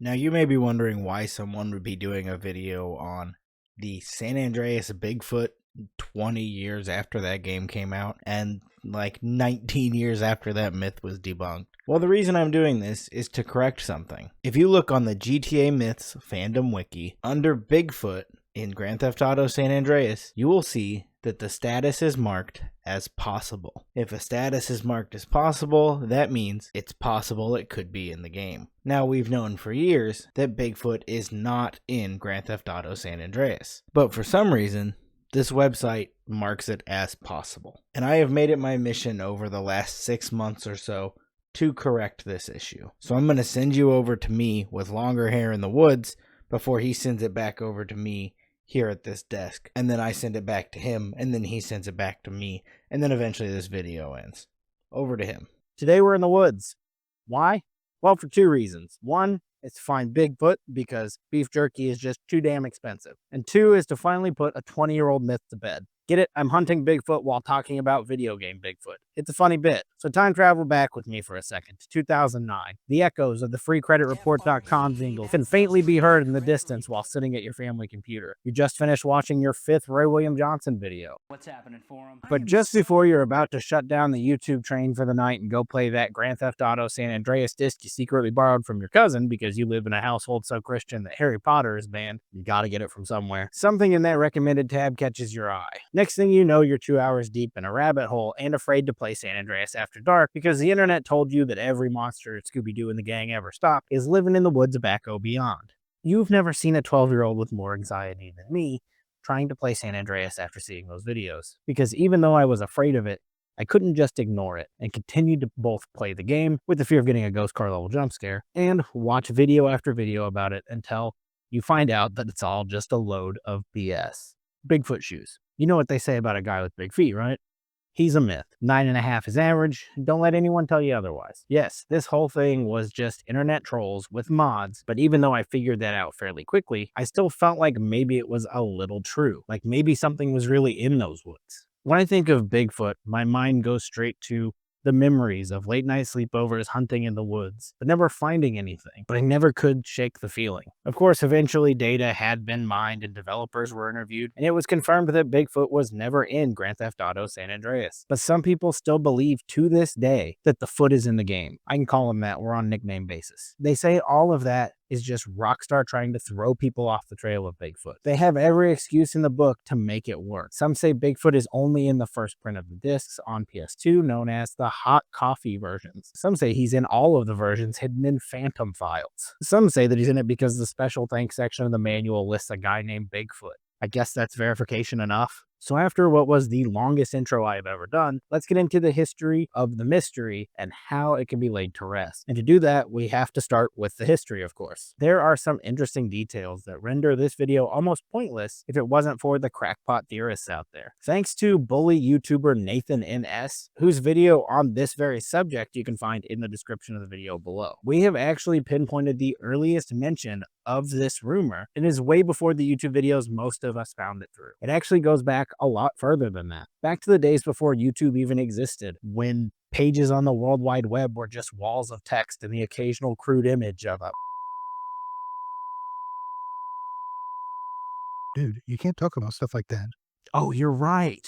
Now, you may be wondering why someone would be doing a video on the San Andreas Bigfoot 20 years after that game came out and like 19 years after that myth was debunked. Well, the reason I'm doing this is to correct something. If you look on the GTA Myths fandom wiki, under Bigfoot in Grand Theft Auto San Andreas, you will see that the status is marked as possible. If a status is marked as possible, that means it's possible it could be in the game. Now, we've known for years that Bigfoot is not in Grand Theft Auto San Andreas, but for some reason, this website marks it as possible. And I have made it my mission over the last 6 months or so to correct this issue. So I'm going to send you over to me with longer hair in the woods before he sends it back over to me here at this desk, and then I send it back to him, and then he sends it back to me, and then eventually this video ends. Over to him. Today we're in the woods. Why? Well, for two reasons. One, is to find Bigfoot because beef jerky is just too damn expensive. And two is to finally put a 20-year-old myth to bed. Get it? I'm hunting Bigfoot while talking about video game Bigfoot. It's a funny bit. So time travel back with me for a second to 2009. The echoes of the freecreditreport.com jingle can faintly be heard in the distance while sitting at your family computer. You just finished watching your 5th Ray William Johnson video. What's happening for him? But just before you're about to shut down the YouTube train for the night and go play that Grand Theft Auto San Andreas disc you secretly borrowed from your cousin because you live in a household so Christian that Harry Potter is banned, you gotta get it from somewhere, something in that recommended tab catches your eye. Next thing you know, you're 2 hours deep in a rabbit hole and afraid to play San Andreas after dark because the internet told you that every monster Scooby-Doo and the gang ever stopped is living in the woods of Backo Beyond. You've never seen a 12-year-old with more anxiety than me trying to play San Andreas after seeing those videos. Because even though I was afraid of it, I couldn't just ignore it and continued to both play the game with the fear of getting a ghost car level jump scare and watch video after video about it until you find out that it's all just a load of BS. Bigfoot shoes. You know what they say about a guy with big feet, right? He's a myth. 9.5 is average. Don't let anyone tell you otherwise. Yes, this whole thing was just internet trolls with mods, but even though I figured that out fairly quickly, I still felt like maybe it was a little true. Like maybe something was really in those woods. When I think of Bigfoot, my mind goes straight to the memories of late night sleepovers hunting in the woods, but never finding anything. But I never could shake the feeling. Of course, eventually data had been mined and developers were interviewed, and it was confirmed that Bigfoot was never in Grand Theft Auto San Andreas. But some people still believe to this day that the foot is in the game. I can call them that. We're on nickname basis. They say all of that is just Rockstar trying to throw people off the trail of Bigfoot. They have every excuse in the book to make it work. Some say Bigfoot is only in the first print of the discs on PS2, known as the hot coffee versions. Some say he's in all of the versions hidden in phantom files. Some say that he's in it because the special thanks section of the manual lists a guy named Bigfoot. I guess that's verification enough. So after what was the longest intro I have ever done, let's get into the history of the mystery and how it can be laid to rest. And to do that, we have to start with the history, of course. There are some interesting details that render this video almost pointless if it wasn't for the crackpot theorists out there. Thanks to bully YouTuber Nathan NS, whose video on this very subject you can find in the description of the video below. We have actually pinpointed the earliest mention of this rumor, and is way before the YouTube videos most of us found it through. It actually goes back a lot further than that. Back to the days before YouTube even existed, when pages on the World Wide Web were just walls of text and the occasional crude image of a... Dude, you can't talk about stuff like that. Oh, you're right.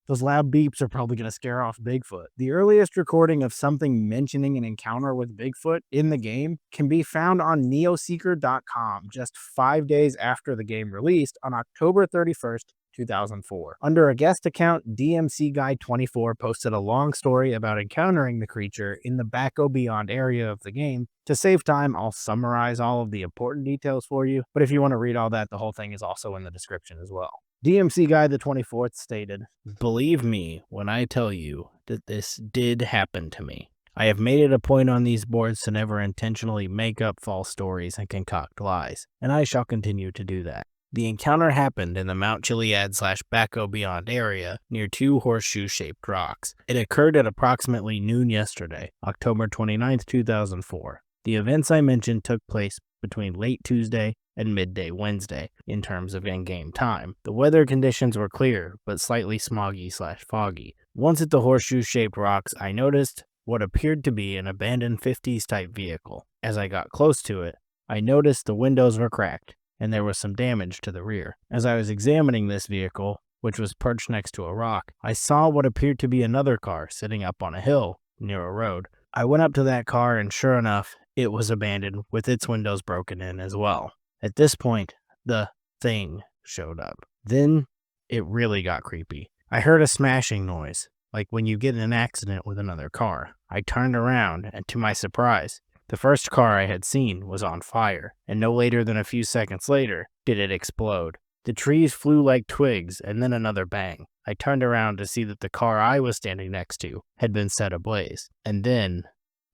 Those loud beeps are probably going to scare off Bigfoot. The earliest recording of something mentioning an encounter with Bigfoot in the game can be found on neoseeker.com just 5 days after the game released on October 31st, 2004. Under a guest account, DMC Guy 24 posted a long story about encountering the creature in the Backo Beyond area of the game. To save time, I'll summarize all of the important details for you, but if you want to read all that, the whole thing is also in the description as well. DMC Guy the 24th stated, "Believe me when I tell you that this did happen to me. I have made it a point on these boards to never intentionally make up false stories and concoct lies, and I shall continue to do that. The encounter happened in the Mount Chiliad/Backo Beyond area near 2 horseshoe-shaped rocks. It occurred at approximately noon yesterday, October 29th, 2004. The events I mentioned took place between late Tuesday and midday Wednesday in terms of in-game time. The weather conditions were clear, but slightly smoggy/foggy. Once at the horseshoe-shaped rocks, I noticed what appeared to be an abandoned 50s type vehicle. As I got close to it, I noticed the windows were cracked, and there was some damage to the rear. As I was examining this vehicle, which was perched next to a rock, I saw what appeared to be another car sitting up on a hill near a road. I went up to that car, and sure enough, it was abandoned with its windows broken in as well. At this point, the thing showed up. Then it really got creepy. I heard a smashing noise, like when you get in an accident with another car. I turned around, and to my surprise, the first car I had seen was on fire, and no later than a few seconds later did it explode. The trees flew like twigs, and then another bang. I turned around to see that the car I was standing next to had been set ablaze. And then,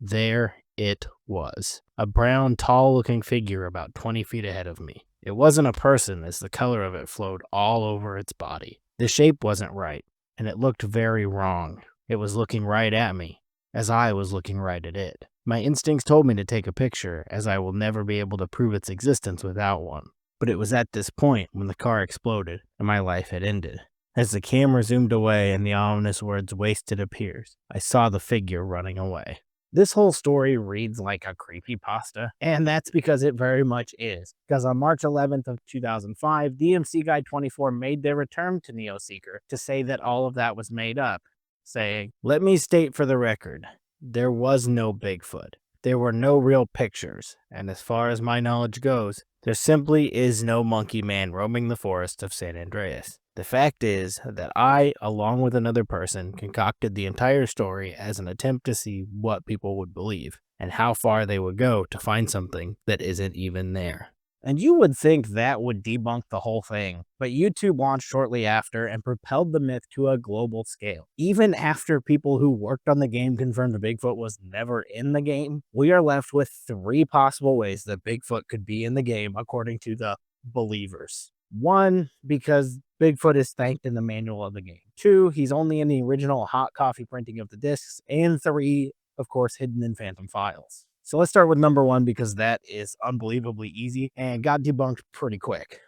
there it was. A brown, tall-looking figure about 20 feet ahead of me. It wasn't a person, as the color of it flowed all over its body. The shape wasn't right, and it looked very wrong. It was looking right at me, as I was looking right at it. My instincts told me to take a picture, as I will never be able to prove its existence without one. But it was at this point when the car exploded and my life had ended. As the camera zoomed away and the ominous words "wasted" appears, I saw the figure running away. This whole story reads like a creepypasta, and that's because it very much is. Because on March 11th of 2005, DMC Guy 24 made their return to NeoSeeker to say that all of that was made up, saying, "Let me state for the record, there was no Bigfoot. There were no real pictures, and as far as my knowledge goes, there simply is no monkey man roaming the forest of San Andreas. The fact is that I, along with another person, concocted the entire story as an attempt to see what people would believe, and how far they would go to find something that isn't even there." And you would think that would debunk the whole thing, but YouTube launched shortly after and propelled the myth to a global scale. Even after people who worked on the game confirmed Bigfoot was never in the game, we are left with 3 possible ways that Bigfoot could be in the game according to the believers. 1, because Bigfoot is thanked in the manual of the game. 2, he's only in the original hot coffee printing of the discs. And 3, of course, hidden in phantom files. So let's start with number 1 because that is unbelievably easy and got debunked pretty quick.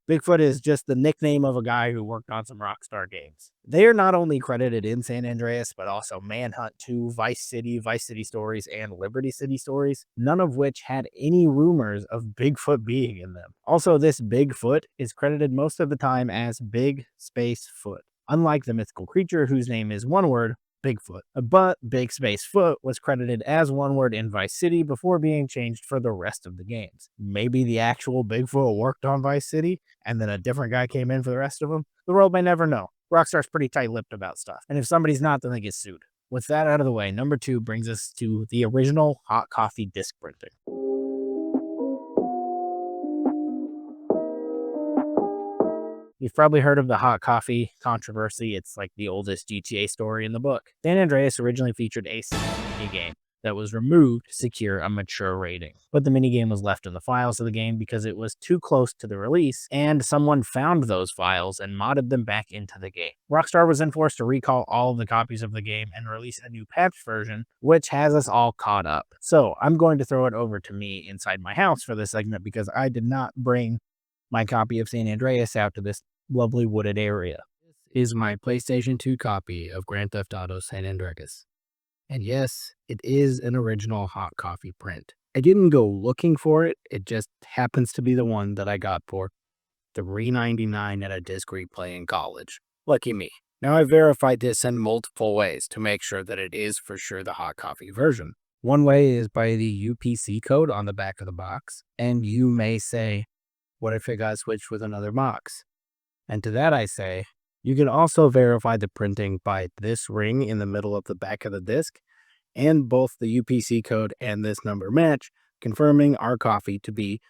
Bigfoot is just the nickname of a guy who worked on some Rockstar games. They are not only credited in San Andreas, but also Manhunt 2, Vice City Stories, and Liberty City Stories, none of which had any rumors of Bigfoot being in them. Also, this Bigfoot is credited most of the time as Big Space Foot, unlike the mythical creature whose name is one word, Bigfoot. But Big Space Foot was credited as one word in Vice City before being changed for the rest of the games. Maybe the actual Bigfoot worked on Vice City, and then a different guy came in for the rest of them. The world may never know. Rockstar's pretty tight-lipped about stuff, and if somebody's not, then they get sued. With that out of the way, number 2 brings us to the original hot coffee disc printing. You've probably heard of the hot coffee controversy. It's like the oldest GTA story in the book. San Andreas originally featured a minigame that was removed to secure a mature rating. But the minigame was left in the files of the game because it was too close to the release, and someone found those files and modded them back into the game. Rockstar was then forced to recall all of the copies of the game and release a new patched version, which has us all caught up. So I'm going to throw it over to me inside my house for this segment because I did not bring my copy of San Andreas out to this lovely wooded area. This is my PlayStation 2 copy of Grand Theft Auto San Andreas. And yes, it is an original hot coffee print. I didn't go looking for it, it just happens to be the one that I got for $3.99 at a disc replay in college. Lucky me. Now I verified this in multiple ways to make sure that it is for sure the hot coffee version. One way is by the UPC code on the back of the box, and you may say, what if it got switched with another box? And to that I say, you can also verify the printing by this ring in the middle of the back of the disc, and both the UPC code and this number match, confirming our coffee to be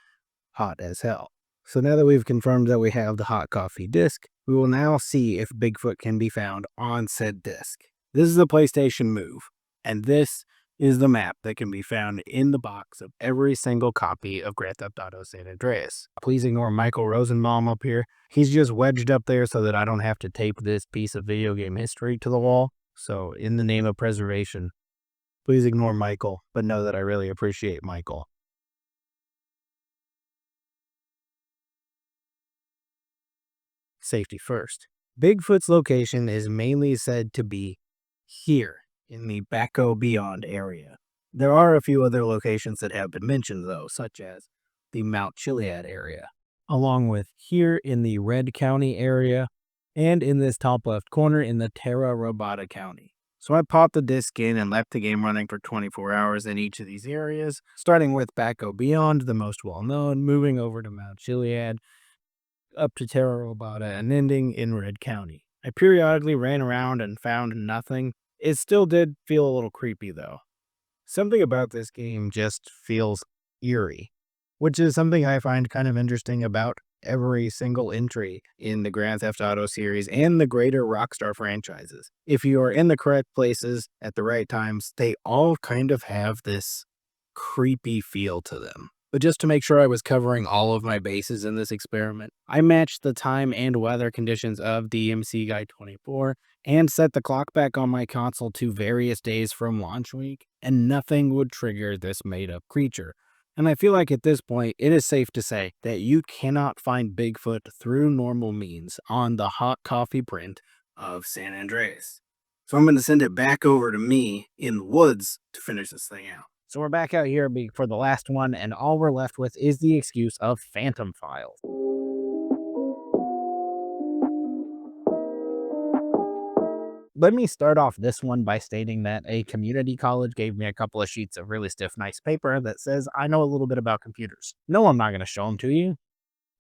hot as hell. So now that we've confirmed that we have the hot coffee disc, we will now see if Bigfoot can be found on said disc. This is the PlayStation Move, and this is the map that can be found in the box of every single copy of Grand Theft Auto San Andreas. Please ignore Michael Rosenbaum up here. He's just wedged up there so that I don't have to tape this piece of video game history to the wall. So in the name of preservation, please ignore Michael, but know that I really appreciate Michael. Safety first. Bigfoot's location is mainly said to be here in the Baco Beyond area. There are a few other locations that have been mentioned, though, such as the Mount Chiliad area, along with here in the Red County area, and in this top left corner in the Terra Robata County. So I popped the disc in and left the game running for 24 hours in each of these areas, starting with Baco Beyond, the most well-known, moving over to Mount Chiliad, up to Terra Robata, and ending in Red County. I periodically ran around and found nothing. It still did feel a little creepy, though. Something about this game just feels eerie, which is something I find kind of interesting about every single entry in the Grand Theft Auto series and the greater Rockstar franchises. If you are in the correct places at the right times, they all kind of have this creepy feel to them. But just to make sure I was covering all of my bases in this experiment, I matched the time and weather conditions of DMC Guide 24 and set the clock back on my console to various days from launch week, and nothing would trigger this made-up creature. And I feel like at this point, it is safe to say that you cannot find Bigfoot through normal means on the hot coffee print of San Andreas. So I'm going to send it back over to me in the woods to finish this thing out. So we're back out here for the last one, and all we're left with is the excuse of phantom files. Let me start off this one by stating that a community college gave me a couple of sheets of really stiff, nice paper that says I know a little bit about computers. No, I'm not going to show them to you,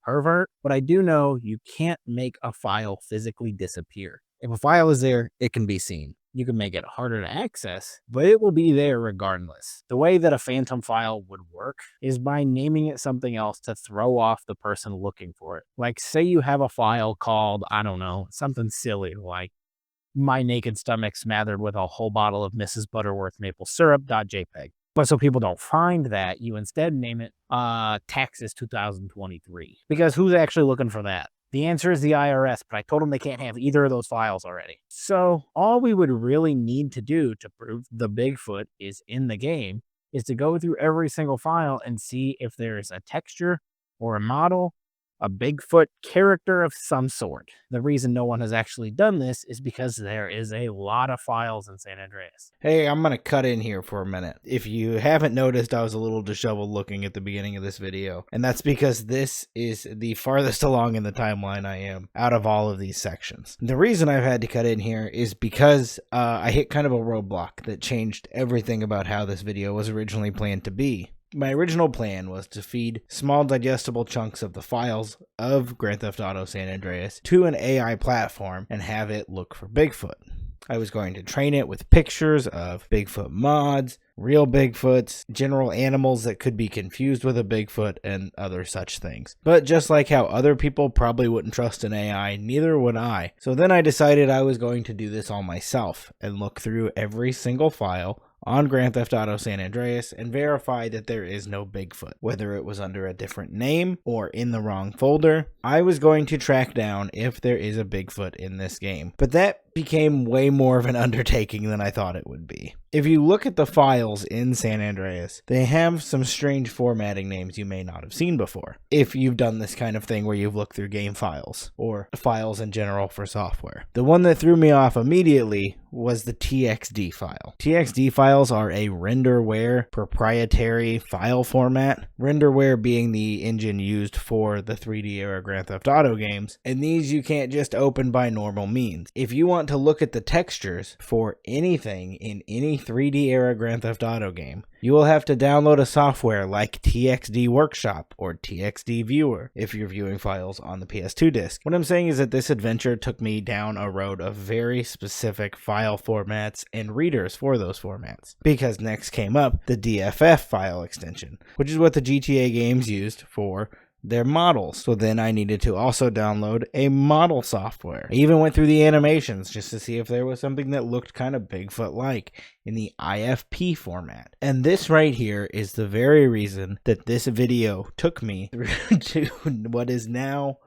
pervert, but I do know you can't make a file physically disappear. If a file is there, it can be seen. You can make it harder to access, but it will be there regardless. The way that a phantom file would work is by naming it something else to throw off the person looking for it. Like, say you have a file called, I don't know, something silly like my naked stomach smothered with a whole bottle of Mrs. Butterworth maple syrup.jpg. But so people don't find that, you instead name it Taxes 2023. Because who's actually looking for that? The answer is the IRS, but I told them they can't have either of those files already. So all we would really need to do to prove the Bigfoot is in the game is to go through every single file and see if there's a texture or a model, a Bigfoot character of some sort. The reason no one has actually done this is because there is a lot of files in San Andreas. Hey, I'm going to cut in here for a minute. If you haven't noticed, I was a little disheveled looking at the beginning of this video. And that's because this is the farthest along in the timeline I am out of all of these sections. The reason I've had to cut in here is because I hit kind of a roadblock that changed everything about how this video was originally planned to be. My original plan was to feed small digestible chunks of the files of Grand Theft Auto San Andreas to an AI platform and have it look for Bigfoot. I was going to train it with pictures of Bigfoot mods, real Bigfoots, general animals that could be confused with a Bigfoot, and other such things. But just like how other people probably wouldn't trust an AI, neither would I. So then I decided I was going to do this all myself and look through every single file on Grand Theft Auto San Andreas and verify that there is no Bigfoot. Whether it was under a different name or in the wrong folder, I was going to track down if there is a Bigfoot in this game. But that became way more of an undertaking than I thought it would be. If you look at the files in San Andreas, they have some strange formatting names you may not have seen before. If you've done this kind of thing where you've looked through game files, or files in general for software. The one that threw me off immediately was the TXD file. TXD files are a renderware proprietary file format, renderware being the engine used for the 3D era Grand Theft Auto games, and these you can't just open by normal means. If you want to look at the textures for anything in any 3D era Grand Theft Auto game, you will have to download a software like TXD Workshop or TXD Viewer if you're viewing files on the PS2 disc. What I'm saying is that this adventure took me down a road of very specific file formats and readers for those formats. Because next came up the DFF file extension, which is what the GTA games used for their models. So then I needed to also download a model software. I even went through the animations just to see if there was something that looked kind of Bigfoot-like in the IFP format. And this right here is the very reason that this video took me through to what is now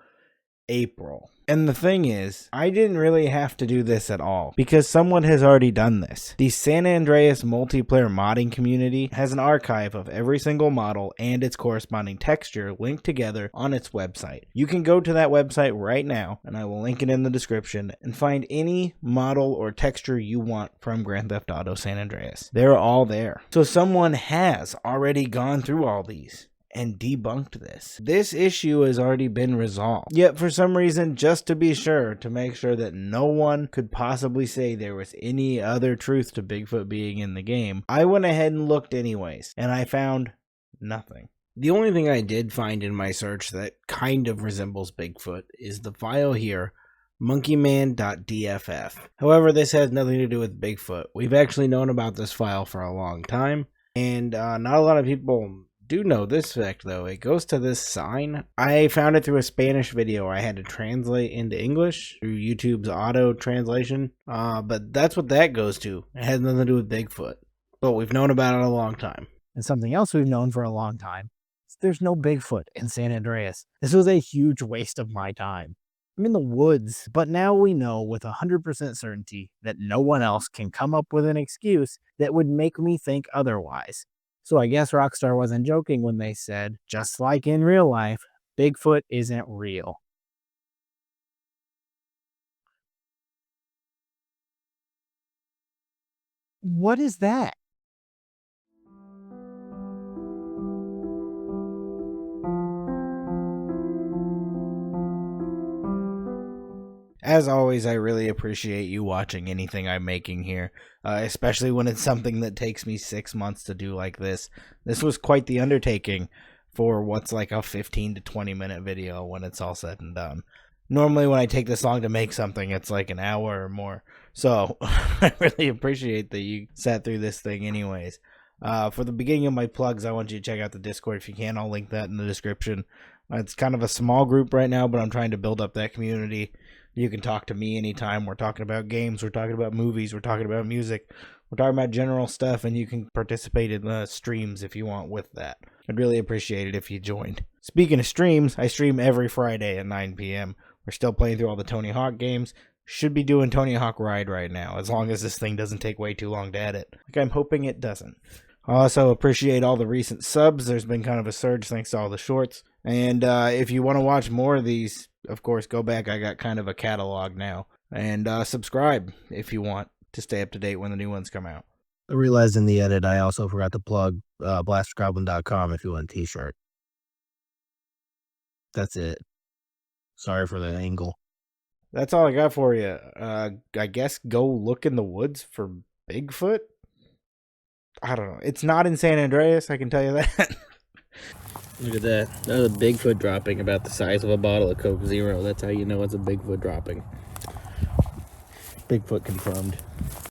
April. And the thing is, I didn't really have to do this at all, because someone has already done this. The San Andreas multiplayer modding community has an archive of every single model and its corresponding texture linked together on its website. You can go to that website right now, and I will link it in the description, and find any model or texture you want from Grand Theft Auto San Andreas. They're all there. So someone has already gone through all these and debunked this. This issue has already been resolved. Yet for some reason, just to be sure, to make sure that no one could possibly say there was any other truth to Bigfoot being in the game, I went ahead and looked anyways, and I found nothing. The only thing I did find in my search that kind of resembles Bigfoot is the file here, monkeyman.dff. However, this has nothing to do with Bigfoot. We've actually known about this file for a long time, and not a lot of people do know this fact, though. It goes to this sign. I found it through a Spanish video I had to translate into English through YouTube's auto translation, but that's what that goes to. It has nothing to do with Bigfoot, but we've known about it a long time. And something else we've known for a long time is there's no Bigfoot in San Andreas. This was a huge waste of my time. I'm in the woods, but now we know with 100% certainty that no one else can come up with an excuse that would make me think otherwise. So I guess Rockstar wasn't joking when they said, just like in real life, Bigfoot isn't real. What is that? As always, I really appreciate you watching anything I'm making here, especially when it's something that takes me 6 months to do like this. This was quite the undertaking for what's like a 15 to 20 minute video when it's all said and done. Normally when I take this long to make something, it's like an hour or more. So I really appreciate that you sat through this thing anyways. For the beginning of my plugs, I want you to check out the Discord if you can. I'll link that in the description. It's kind of a small group right now, but I'm trying to build up that community. You can talk to me anytime. We're talking about games, we're talking about movies, we're talking about music, we're talking about general stuff, and you can participate in the streams if you want with that. I'd really appreciate it if you joined. Speaking of streams, I stream every Friday at 9 p.m. We're still playing through all the Tony Hawk games. Should be doing Tony Hawk Ride right now, as long as this thing doesn't take way too long to edit. Like I'm hoping it doesn't. I also appreciate all the recent subs. There's been kind of a surge thanks to all the shorts. And if you want to watch more of these, of course, go back. I got kind of a catalog now. And subscribe if you want to stay up to date when the new ones come out. I realized in the edit I also forgot to plug blastergoblin.com if you want a t-shirt. That's it. Sorry for the angle. That's all I got for you. I guess go look in the woods for Bigfoot? I don't know. It's not in San Andreas, I can tell you that. Look at that. That's a Bigfoot dropping about the size of a bottle of Coke Zero. That's how you know it's a Bigfoot dropping. Bigfoot confirmed.